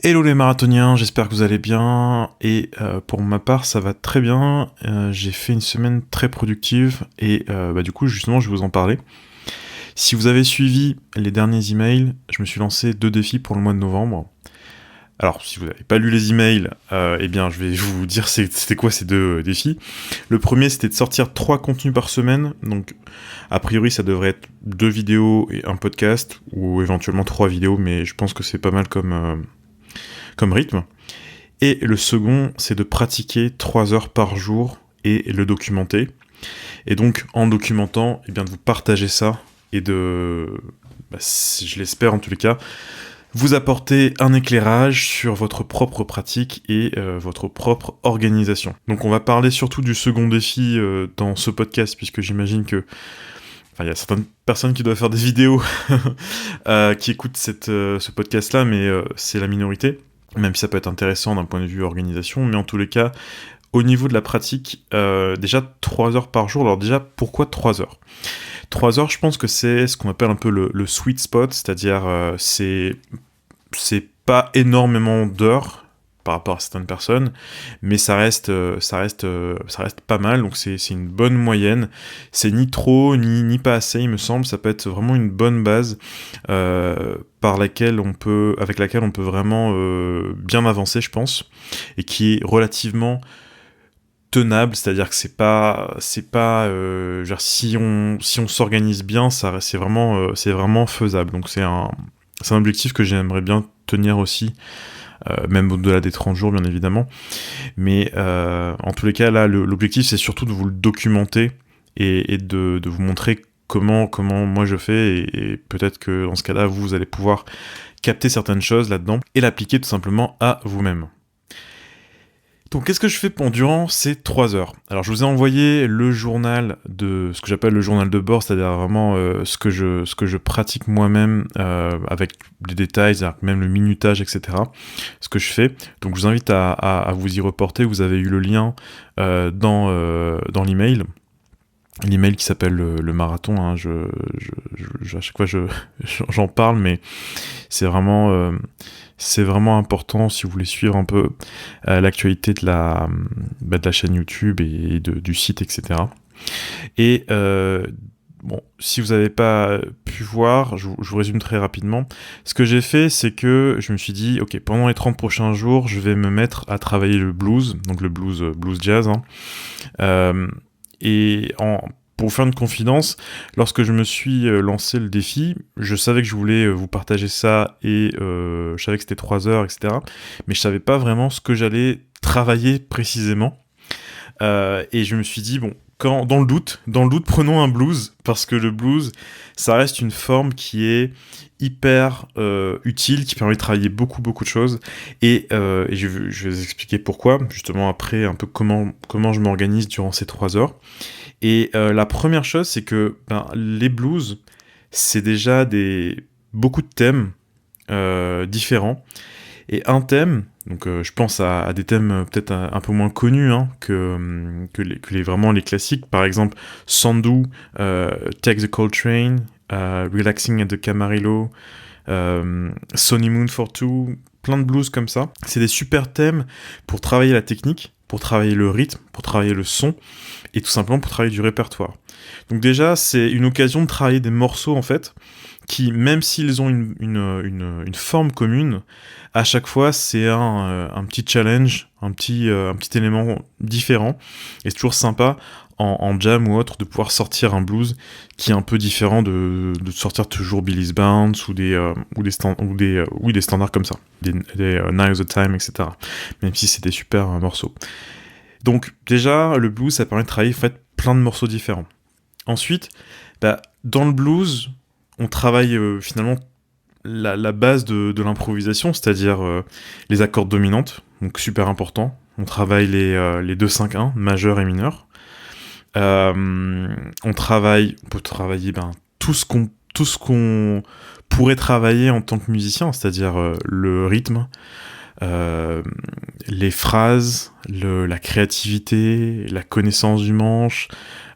Hello les marathoniens, j'espère que vous allez bien et pour ma part ça va très bien. J'ai fait une semaine très productive et du coup justement je vais vous en parler. Si vous avez suivi les derniers emails, je me suis lancé 2 défis pour le mois de novembre. Alors si vous n'avez pas lu les emails, eh bien je vais vous dire c'était quoi ces 2 défis. Le premier c'était de sortir 3 contenus par semaine, donc a priori ça devrait être 2 vidéos et un podcast, ou éventuellement 3 vidéos, mais je pense que c'est pas mal comme rythme. Et le second, c'est de pratiquer 3 heures par jour et le documenter. Et donc, en documentant, de vous partager ça et de, je l'espère en tous les cas, vous apporter un éclairage sur votre propre pratique et votre propre organisation. Donc on va parler surtout du second défi dans ce podcast, puisque j'imagine que il y a certaines personnes qui doivent faire des vidéos qui écoutent ce podcast-là, mais c'est la minorité, même si ça peut être intéressant d'un point de vue organisation, mais en tous les cas, au niveau de la pratique, déjà 3 heures par jour. Alors déjà, pourquoi 3 heures ? 3 heures, je pense que c'est ce qu'on appelle un peu le sweet spot, c'est-à-dire c'est pas énormément d'heures par rapport à certaines personnes, mais ça reste pas mal, donc c'est une bonne moyenne. C'est ni trop, ni pas assez, il me semble. Ça peut être vraiment une bonne base avec laquelle on peut vraiment bien avancer, je pense, et qui est relativement tenable, c'est-à-dire que c'est pas genre, si on s'organise bien, c'est vraiment faisable. Donc c'est un objectif que j'aimerais bien tenir aussi, même au-delà des 30 jours bien évidemment, mais en tous les cas là l'objectif c'est surtout de vous le documenter et de vous montrer comment moi je fais, et peut-être que dans ce cas-là vous allez pouvoir capter certaines choses là-dedans et l'appliquer tout simplement à vous-même. Donc qu'est-ce que je fais durant ces 3 heures ? Alors je vous ai envoyé le journal de ce que j'appelle le journal de bord, c'est-à-dire vraiment ce que je pratique moi-même, avec les détails, c'est-à-dire même le minutage, etc. Ce que je fais. Donc je vous invite à vous y reporter. Vous avez eu le lien dans l'email. L'email qui s'appelle le marathon, hein. À chaque fois j'en parle, mais c'est vraiment important si vous voulez suivre un peu l'actualité de la chaîne YouTube et du site, etc. Et si vous n'avez pas pu voir, je vous résume très rapidement. Ce que j'ai fait, c'est que je me suis dit, ok, pendant les 30 prochains jours, je vais me mettre à travailler le blues, donc le blues jazz, hein. Pour vous faire une confidence, lorsque je me suis lancé le défi, je savais que je voulais vous partager ça, et je savais que c'était 3 heures, etc. Mais je savais pas vraiment ce que j'allais travailler précisément. Et je me suis dit, bon, dans le doute, prenons un blues, parce que le blues, ça reste une forme qui est hyper utile, qui permet de travailler beaucoup de choses, et je vais vous expliquer pourquoi, justement après, un peu comment je m'organise durant ces 3 heures. Et la première chose, c'est que les blues, c'est déjà beaucoup de thèmes différents. Et un thème, donc je pense à des thèmes peut-être un peu moins connus, hein, que vraiment les classiques. Par exemple, Sandu, Take the Coltrane, Relaxing at the Camarillo, Sonny Moon for Two, plein de blues comme ça. C'est des super thèmes pour travailler la technique, pour travailler le rythme, pour travailler le son, et tout simplement pour travailler du répertoire. Donc déjà, c'est une occasion de travailler des morceaux, en fait, qui, même s'ils ont une forme commune, à chaque fois, c'est un petit challenge, un petit élément différent, et c'est toujours sympa, en jam ou autre, de pouvoir sortir un blues qui est un peu différent de sortir toujours Billy's Bounce ou des standards comme ça, des Nine of the Time, etc. Même si c'est des super morceaux. Donc déjà, le blues, ça permet de travailler en fait plein de morceaux différents. Ensuite, dans le blues, on travaille finalement la base de l'improvisation, c'est-à-dire les accords dominantes, donc super important. On travaille les 2-5-1, majeur et mineur. On peut travailler tout ce qu'on pourrait travailler en tant que musicien, c'est-à-dire le rythme, les phrases, la créativité, la connaissance du manche,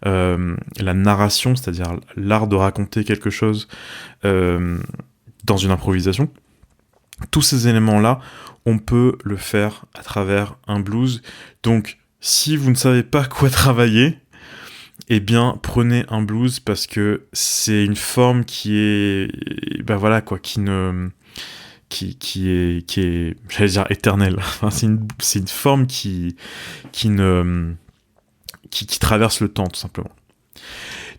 la narration, c'est-à-dire l'art de raconter quelque chose dans une improvisation. Tous ces éléments-là, on peut le faire à travers un blues. Donc, si vous ne savez pas quoi travailler, eh bien, prenez un blues parce que c'est une forme qui est, ben voilà quoi, qui est, j'allais dire éternelle. Enfin, c'est une forme qui traverse le temps, tout simplement.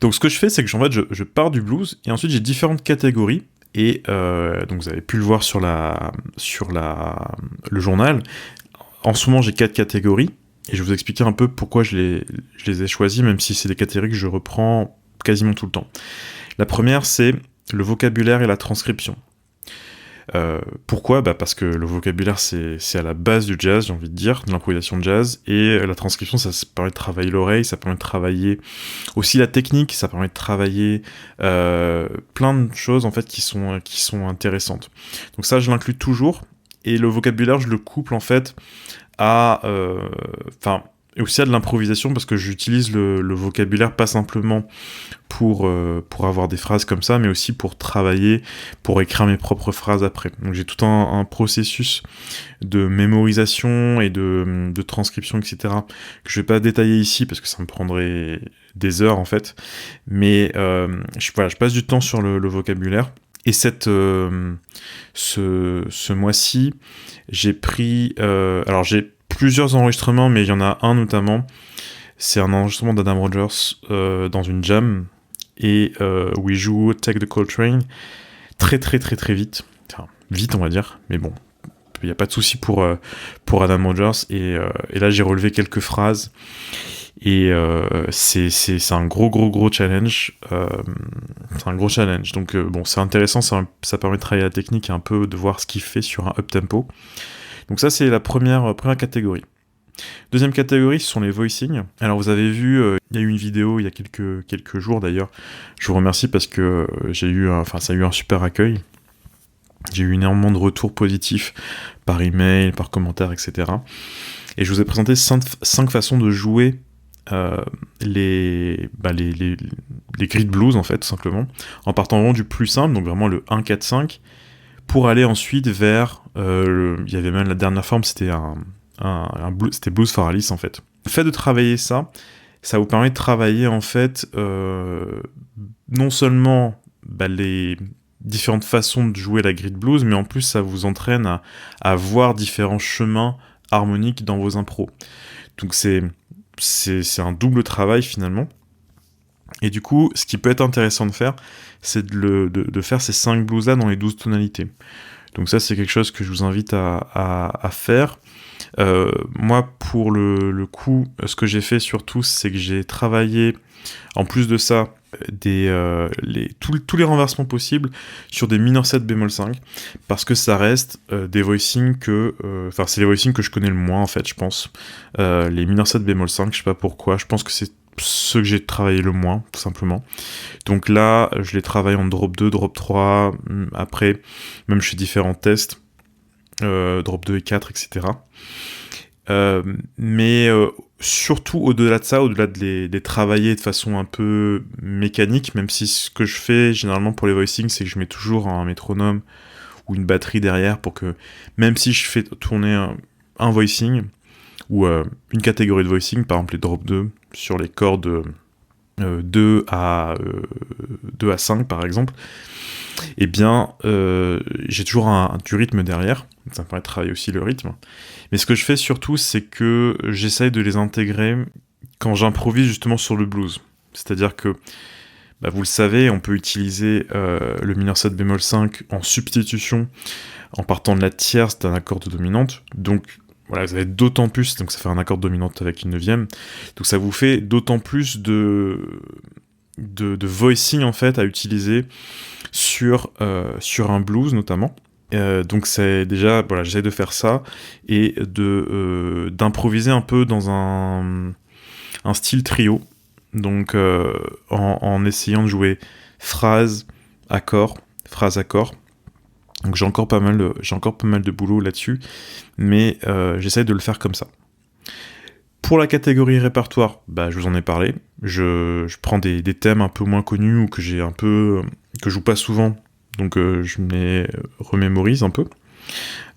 Donc, ce que je fais, c'est que je pars du blues et ensuite j'ai différentes catégories. Et donc, vous avez pu le voir sur le journal. En ce moment, j'ai 4 catégories. Et je vais vous expliquer un peu pourquoi je les ai choisis, même si c'est des catégories que je reprends quasiment tout le temps. La première, c'est le vocabulaire et la transcription. Pourquoi ? Parce que le vocabulaire, c'est à la base du jazz, j'ai envie de dire, de l'improvisation de jazz, et la transcription, ça permet de travailler l'oreille, ça permet de travailler aussi la technique, ça permet de travailler plein de choses en fait qui sont intéressantes. Donc ça, je l'inclus toujours, et le vocabulaire, je le couple en fait et aussi à de l'improvisation parce que j'utilise le vocabulaire pas simplement pour avoir des phrases comme ça, mais aussi pour travailler, pour écrire mes propres phrases après. Donc j'ai tout un processus de mémorisation et de transcription, etc., que je vais pas détailler ici parce que ça me prendrait des heures en fait, mais je passe du temps sur le vocabulaire. Et ce mois-ci, j'ai pris... alors j'ai plusieurs enregistrements, mais il y en a un notamment. C'est un enregistrement d'Adam Rogers dans une jam, et où il joue Take the Coltrane très très très très vite. Enfin, vite on va dire, mais bon, il n'y a pas de souci pour Adam Rogers. Et là j'ai relevé quelques phrases. Et c'est un gros challenge. C'est un gros challenge. Donc bon, c'est intéressant, ça permet de travailler la technique et un peu de voir ce qu'il fait sur un up-tempo. Donc ça, c'est la première catégorie. Deuxième catégorie, ce sont les voicings. Alors vous avez vu, il y a eu une vidéo il y a quelques jours d'ailleurs. Je vous remercie parce que ça a eu un super accueil. J'ai eu énormément de retours positifs par email, par commentaire, etc. Et je vous ai présenté 5 façons de jouer les grid blues en fait, tout simplement, en partant vraiment du plus simple, donc vraiment le 1, 4, 5, pour aller ensuite vers il y avait même la dernière forme, c'était c'était Blues for Alice en fait. Le fait de travailler ça vous permet de travailler en fait non seulement les différentes façons de jouer la grid blues, mais en plus ça vous entraîne à voir différents chemins harmoniques dans vos impros. Donc c'est un double travail finalement. Et du coup, ce qui peut être intéressant de faire, c'est de faire ces 5 blues-là dans les 12 tonalités. Donc ça, c'est quelque chose que je vous invite à faire. Moi, pour le coup, ce que j'ai fait surtout, c'est que j'ai travaillé, en plus de ça, tous les renversements possibles sur des mineur 7 bémol 5, parce que ça reste des voicings c'est les voicings que je connais le moins, en fait, je pense. Les mineur 7 bémol 5, je sais pas pourquoi, je pense que c'est ceux que j'ai travaillé le moins, tout simplement. Donc là, je les travaille en drop 2, drop 3, après, même je fais différents tests, drop 2 et 4, etc. Mais surtout au-delà de ça, au-delà de les travailler de façon un peu mécanique, même si ce que je fais généralement pour les voicings, c'est que je mets toujours un métronome ou une batterie derrière pour que, même si je fais tourner un voicing, ou une catégorie de voicing, par exemple les drop 2, sur les cordes 2 à 5 par exemple, eh bien j'ai toujours du rythme derrière, ça me permet de travailler aussi le rythme. Mais ce que je fais surtout, c'est que j'essaye de les intégrer quand j'improvise justement sur le blues. C'est-à-dire que, vous le savez, on peut utiliser le mineur 7 bémol 5 en substitution en partant de la tierce d'un accord de dominante. Donc voilà, vous avez d'autant plus, donc ça fait un accord de dominante avec une neuvième, donc ça vous fait d'autant plus de voicing en fait à utiliser sur un blues notamment. Donc c'est déjà, voilà, j'essaie de faire ça et d'improviser un peu dans un style trio, donc en essayant de jouer phrase, accord, phrase, accord. Donc j'ai encore pas mal de boulot là-dessus, mais j'essaie de le faire comme ça. Pour la catégorie répertoire, je vous en ai parlé. Je prends des thèmes un peu moins connus ou que je joue pas souvent, donc je me les remémorise un peu.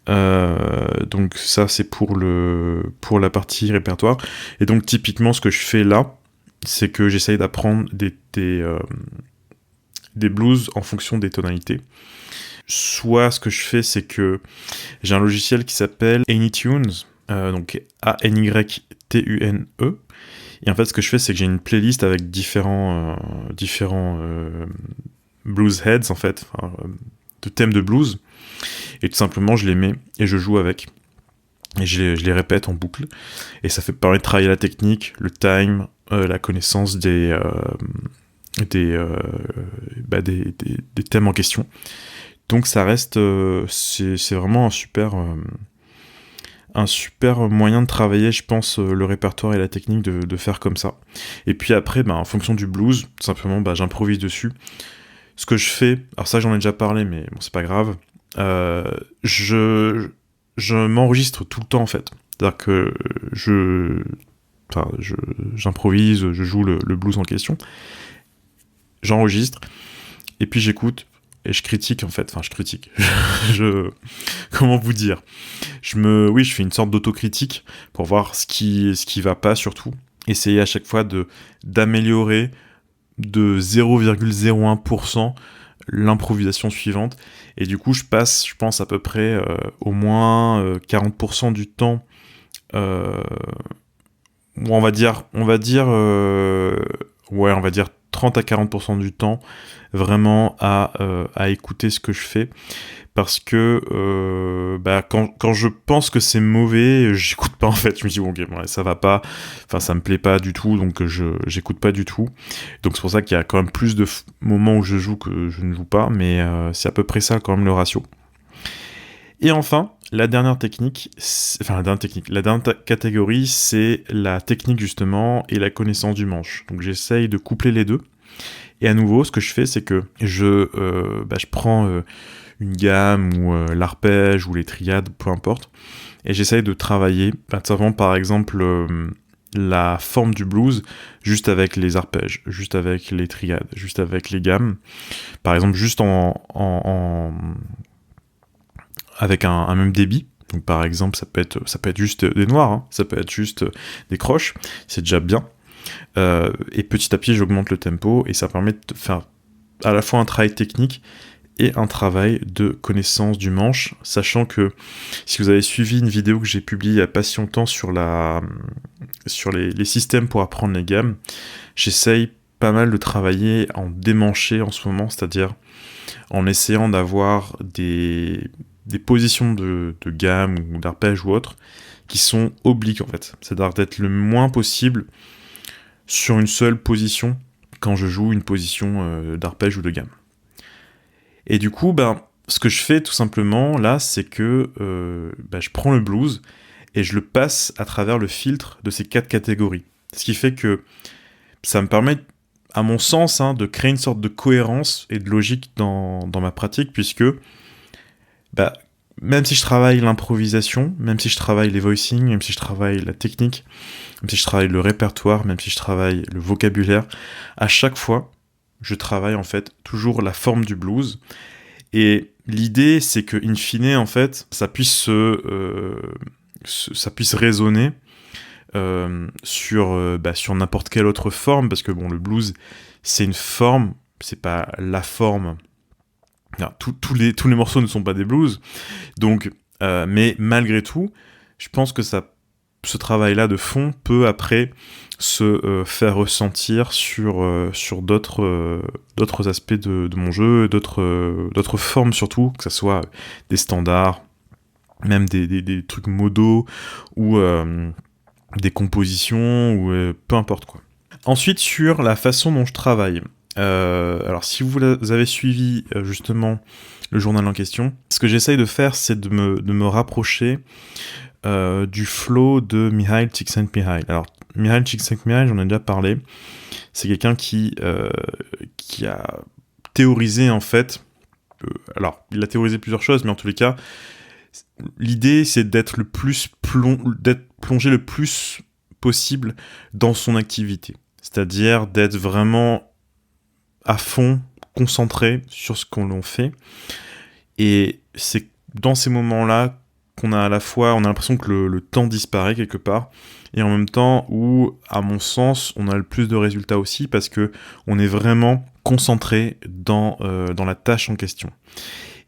Donc ça c'est pour la partie répertoire. Et donc typiquement ce que je fais là, c'est que j'essaye d'apprendre des blues en fonction des tonalités. Soit ce que je fais, c'est que j'ai un logiciel qui s'appelle Anytunes, donc A-N-Y-T-U-N-E. Et en fait, ce que je fais, c'est que j'ai une playlist avec différents blues heads, en fait, de thèmes de blues. Et tout simplement, je les mets et je joue avec. Et je les répète en boucle. Et ça permet de travailler la technique, le time, la connaissance des thèmes en question. Donc ça reste, c'est vraiment un super moyen de travailler, je pense, le répertoire et la technique de faire comme ça. Et puis après, en fonction du blues, tout simplement, j'improvise dessus. Ce que je fais, alors ça j'en ai déjà parlé, mais bon, c'est pas grave, je m'enregistre tout le temps en fait. C'est-à-dire que j'improvise, je joue le blues en question, j'enregistre, et puis j'écoute, et je critique en fait, comment vous dire, je fais une sorte d'autocritique pour voir ce qui va pas surtout, essayer à chaque fois d'améliorer de 0,01% l'improvisation suivante, et du coup je passe, je pense à peu près au moins 40% du temps, on va dire 30 à 40% du temps vraiment à écouter ce que je fais, parce que quand je pense que c'est mauvais, j'écoute pas en fait. Je me dis bon, ok, ça va pas, enfin ça me plaît pas du tout, donc j'écoute pas du tout. Donc c'est pour ça qu'il y a quand même plus de moments où je joue que je ne joue pas, mais c'est à peu près ça quand même le ratio. Et enfin, la dernière catégorie, c'est la technique justement et la connaissance du manche. Donc j'essaye de coupler les deux. Et à nouveau, ce que je fais, c'est que je prends une gamme ou l'arpège ou les triades, peu importe, et j'essaye de travailler, notamment par exemple la forme du blues, juste avec les arpèges, juste avec les triades, juste avec les gammes, par exemple juste avec un même débit. Donc par exemple, ça peut être juste des noirs, hein, ça peut être juste des croches, c'est déjà bien. Et petit à petit, j'augmente le tempo et ça permet de faire à la fois un travail technique et un travail de connaissance du manche, sachant que si vous avez suivi une vidéo que j'ai publiée il n'y a pas si longtemps sur les systèmes pour apprendre les gammes, j'essaye pas mal de travailler en démanché en ce moment, c'est-à-dire en essayant d'avoir des positions de gamme ou d'arpège ou autre qui sont obliques en fait, c'est-à-dire d'être le moins possible sur une seule position quand je joue une position d'arpège ou de gamme. Et du coup, ce que je fais tout simplement là, c'est que je prends le blues et je le passe à travers le filtre de ces 4 catégories. Ce qui fait que ça me permet, à mon sens, de créer une sorte de cohérence et de logique dans ma pratique, puisque même si je travaille l'improvisation, même si je travaille les voicings, même si je travaille la technique, même si je travaille le répertoire, même si je travaille le vocabulaire, à chaque fois, je travaille en fait toujours la forme du blues. Et l'idée, c'est que in fine, en fait, ça puisse résonner sur n'importe quelle autre forme, parce que bon, le blues, c'est une forme, c'est pas la forme. Non, tous les morceaux ne sont pas des blues, donc, mais malgré tout, je pense que ce travail-là de fond peut après se faire ressentir sur d'autres aspects de mon jeu, d'autres formes surtout, que ce soit des standards, même des trucs modaux, ou des compositions, ou peu importe quoi. Ensuite, sur la façon dont je travaille. Alors si vous avez suivi justement le journal en question, ce que j'essaye de faire, c'est de me rapprocher du flow de Mihaly Csikszentmihalyi. Alors Mihaly Csikszentmihalyi, j'en ai déjà parlé, c'est quelqu'un qui a théorisé en fait, alors il a théorisé plusieurs choses, mais en tous les cas, l'idée c'est d'être d'être plongé le plus possible dans son activité, c'est-à-dire d'être vraiment à fond, concentré sur ce qu'on fait. Et c'est dans ces moments-là qu'on a à la fois, on a l'impression que le temps disparaît quelque part, et en même temps où, à mon sens, on a le plus de résultats aussi, parce que on est vraiment concentré dans la tâche en question.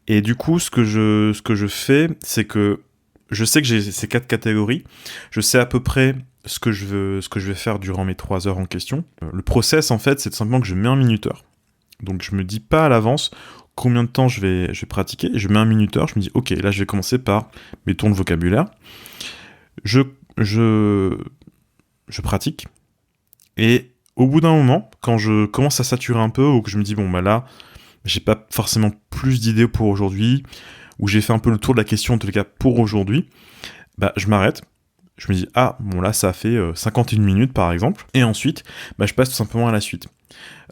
Et du coup, ce que je fais, c'est que je sais que j'ai ces 4 catégories, je sais à peu près ce que je vais faire durant mes 3 heures en question. Le process, en fait, c'est tout simplement que je mets un minuteur. Donc je me dis pas à l'avance combien de temps je vais pratiquer. Je mets un minuteur, je me dis ok, là je vais commencer par mes tours de vocabulaire. Je, je, je pratique. Et au bout d'un moment, quand je commence à saturer un peu, ou que je me dis bon bah là, j'ai pas forcément plus d'idées pour aujourd'hui, ou j'ai fait un peu le tour de la question en tout cas pour aujourd'hui, bah je m'arrête. Je me dis ah bon là ça a fait 51 minutes par exemple. Et ensuite, bah, je passe tout simplement à la suite.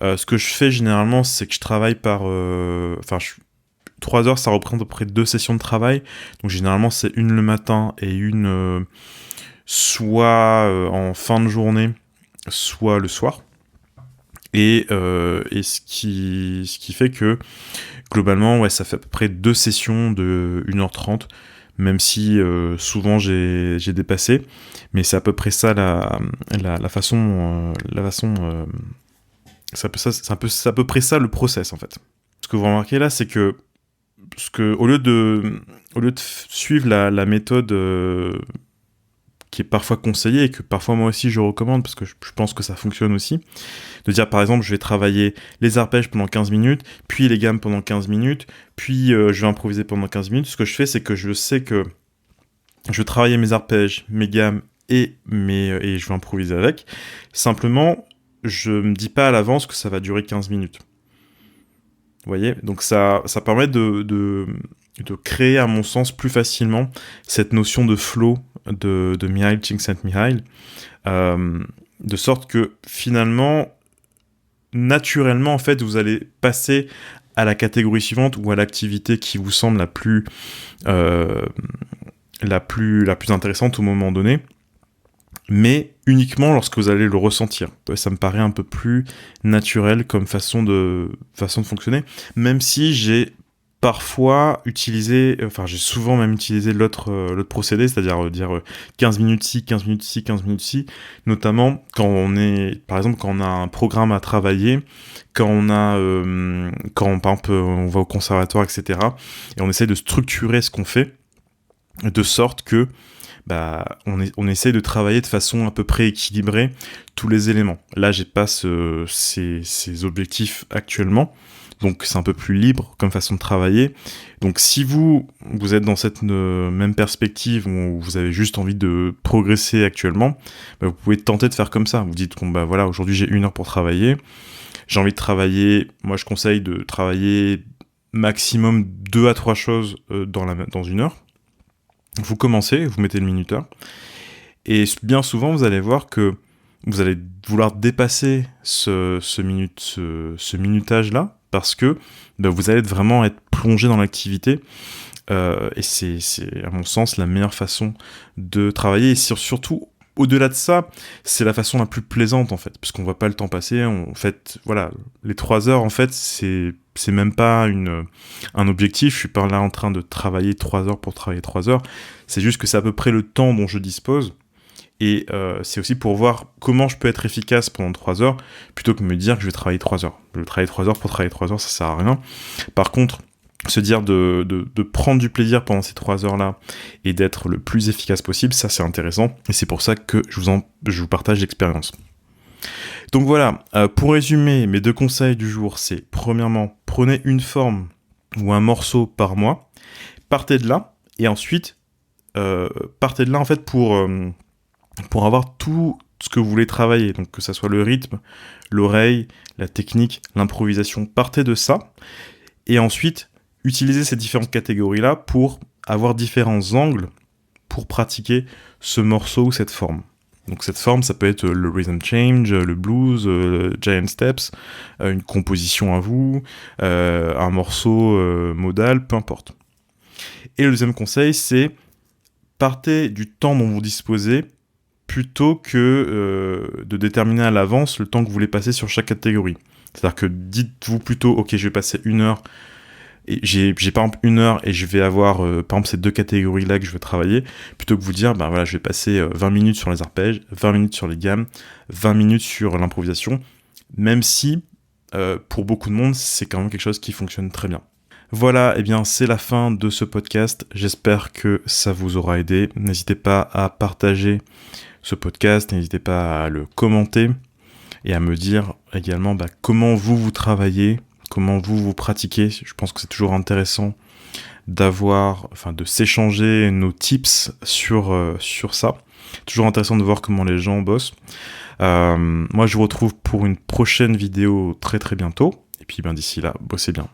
Ce que je fais généralement, c'est que je travaille par... 3 heures, ça représente à peu près 2 sessions de travail. Donc généralement, c'est une le matin et une soit en fin de journée, soit le soir. Et ce qui fait que, globalement, ouais, ça fait à peu près 2 sessions de 1h30, même si souvent j'ai dépassé. Mais c'est à peu près ça la façon... c'est à peu près ça le process en fait. Ce que vous remarquez là, c'est que, au lieu de suivre la méthode qui est parfois conseillée et que parfois moi aussi je recommande parce que je pense que ça fonctionne aussi, de dire par exemple je vais travailler les arpèges pendant 15 minutes, puis les gammes pendant 15 minutes, puis je vais improviser pendant 15 minutes. Ce que je fais, c'est que je sais que je vais travailler mes arpèges, mes gammes et je vais improviser avec. Simplement, je me dis pas à l'avance que ça va durer 15 minutes. Vous voyez ? Donc ça permet de créer, à mon sens, plus facilement cette notion de flow de Mihaly Csikszentmihalyi, de sorte que finalement, naturellement, en fait, vous allez passer à la catégorie suivante ou à l'activité qui vous semble la plus intéressante au moment donné, mais uniquement lorsque vous allez le ressentir. Ça me paraît un peu plus naturel comme façon de fonctionner, même si j'ai parfois utilisé, j'ai souvent même utilisé l'autre procédé, c'est-à-dire dire 15 minutes ci, 15 minutes ci, 15 minutes ci, notamment quand par exemple, quand on a un programme à travailler, quand par exemple, on va au conservatoire, etc., et on essaie de structurer ce qu'on fait, de sorte que on essaie de travailler de façon à peu près équilibrée tous les éléments. Là, j'ai pas ces objectifs actuellement, donc c'est un peu plus libre comme façon de travailler. Donc si vous êtes dans cette même perspective où vous avez juste envie de progresser actuellement, vous pouvez tenter de faire comme ça. Vous dites, voilà, aujourd'hui j'ai 1 heure pour travailler, j'ai envie de travailler, moi je conseille de travailler maximum 2 à 3 choses dans 1 heure. Vous commencez, vous mettez le minuteur, et bien souvent vous allez voir que vous allez vouloir dépasser ce minutage-là, parce que vous allez vraiment être plongé dans l'activité, et c'est à mon sens la meilleure façon de travailler, et surtout au-delà de ça, c'est la façon la plus plaisante en fait, puisqu'on voit pas le temps passer. En fait, voilà, les 3 heures en fait, c'est même pas un objectif. Je suis pas là en train de travailler 3 heures pour travailler 3 heures. C'est juste que c'est à peu près le temps dont je dispose. Et c'est aussi pour voir comment je peux être efficace pendant 3 heures, plutôt que de me dire que je vais travailler 3 heures. Je vais travailler 3 heures pour travailler 3 heures, ça sert à rien. Par contre, se dire de prendre du plaisir pendant ces 3 heures-là et d'être le plus efficace possible, ça c'est intéressant, et c'est pour ça que je vous partage l'expérience. Donc voilà, pour résumer, mes 2 conseils du jour, c'est premièrement, prenez une forme ou un morceau par mois, partez de là, et ensuite, partez de là en fait pour avoir tout ce que vous voulez travailler, donc que ça soit le rythme, l'oreille, la technique, l'improvisation, partez de ça, et ensuite, utilisez ces différentes catégories-là pour avoir différents angles pour pratiquer ce morceau ou cette forme. Donc cette forme, ça peut être le rhythm change, le blues, giant steps, une composition à vous, un morceau modal, peu importe. Et le deuxième conseil, c'est partez du temps dont vous disposez plutôt que de déterminer à l'avance le temps que vous voulez passer sur chaque catégorie. C'est-à-dire que dites-vous plutôt, ok, je vais passer 1 heure et j'ai par exemple 1 heure et je vais avoir par exemple ces 2 catégories-là que je veux travailler, plutôt que vous dire, bah voilà, je vais passer 20 minutes sur les arpèges, 20 minutes sur les gammes, 20 minutes sur l'improvisation, même si pour beaucoup de monde, c'est quand même quelque chose qui fonctionne très bien. Voilà, et bien c'est la fin de ce podcast, j'espère que ça vous aura aidé, n'hésitez pas à partager ce podcast, n'hésitez pas à le commenter, et à me dire également comment vous travaillez, comment vous pratiquez. Je pense que c'est toujours intéressant de s'échanger nos tips sur ça. Toujours intéressant de voir comment les gens bossent. Moi, je vous retrouve pour une prochaine vidéo très très bientôt. Et puis d'ici là, bossez bien.